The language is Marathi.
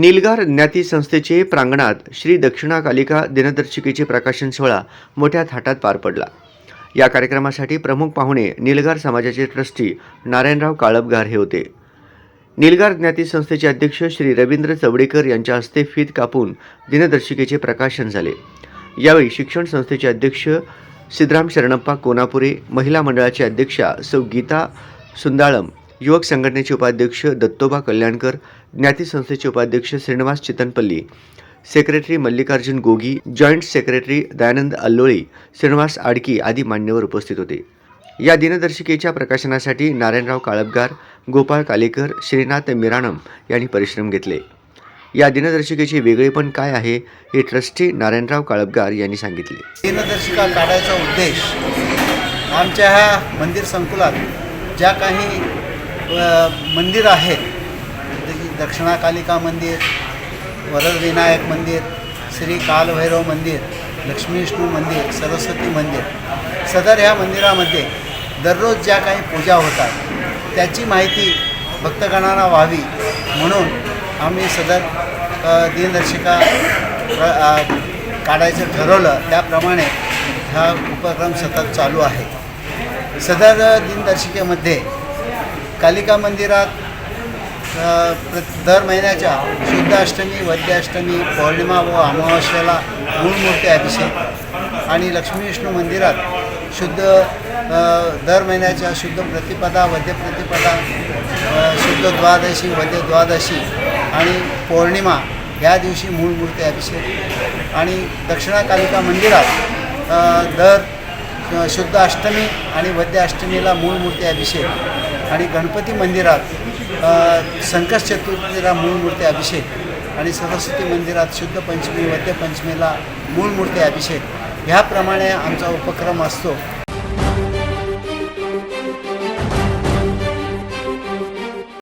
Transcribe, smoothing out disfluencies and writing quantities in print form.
नीलगार ज्ञाती संस्थेचे प्रांगणात श्री दक्षिणाकालिका दिनदर्शिकेचे प्रकाशन सोहळा मोठ्या थाटात पार पडला। या कार्यक्रमासाठी प्रमुख पाहुणे नीलगार समाजाचे ट्रस्टी नारायणराव काळपगार हे होते। नीलगार ज्ञाती संस्थेचे अध्यक्ष श्री रवींद्र चवडेकर यांच्या हस्ते फीत कापून दिनदर्शिकेचे प्रकाशन झाले। यावेळी शिक्षण संस्थेचे अध्यक्ष सिद्धराम शरणप्पा कोनापुरे, महिला मंडळाची अध्यक्षा सौ गीता सुंदाळम, युवक संघटनेचे उपाध्यक्ष दत्तोबा कल्याणकर, ज्ञाती संस्थेचे उपाध्यक्ष Shrinivas Chitanpalli, secretary Mallikarjun Gogi, joint secretary Dayanand Alloli, Shrinivas Adki आदी मान्यवर उपस्थित होते। या दिनदर्शिकेच्या प्रकाशनासाठी नारायणराव काळपगार, गोपाळ कालेकर, श्रीनाथ मिराणम यांनी परिश्रम घेतले। या दिनदर्शिकेचे वेगळेपण काय आहे हे ट्रस्टी नारायणराव काळपगार यांनी सांगितले। दिनदर्शिका काढायचा उद्देश आमच्या ह्या मंदिर संकुलात ज्या काही मंदिर आहेत, दक्षिणाकालिका मंदिर, वरदविनायक मंदिर, श्री कालभैरव मंदिर, लक्ष्मी विष्णू मंदिर, सरस्वती मंदिर, सदर ह्या मंदिरामध्ये दररोज ज्या काही पूजा होतात त्याची माहिती भक्तगणांना व्हावी म्हणून आम्ही सदर दिनदर्शिका काढायचं ठरवलं। त्याप्रमाणे हा उपक्रम सतत चालू आहे। सदर दिनदर्शिकेमध्ये कालिका मंदिरात दर महिन्याच्या शुद्ध अष्टमी, वद्य अष्टमी, पौर्णिमा व अमावस्येला मूळमूर्ती अभिषेक आणि लक्ष्मी विष्णू मंदिरात शुद्ध दर महिन्याच्या शुद्ध प्रतिपदा, वद्य प्रतिपदा, शुद्ध द्वादशी, वद्य द्वादशी आणि पौर्णिमा या दिवशी मूळमूर्ती अभिषेक आणि दक्षिणाकालिका मंदिरात दर शुद्ध अष्टमी आणि वद्य अष्टमीला मूळमूर्ती अभिषेक आणि गणपती मंदिरात संकष्ट चतुर्थीला मूळमूर्ती अभिषेक आणि सरस्वती मंदिरात शुद्ध पंचमी, वद्य पंचमीला मूळमूर्ती अभिषेक ह्याप्रमाणे आमचा उपक्रम असतो।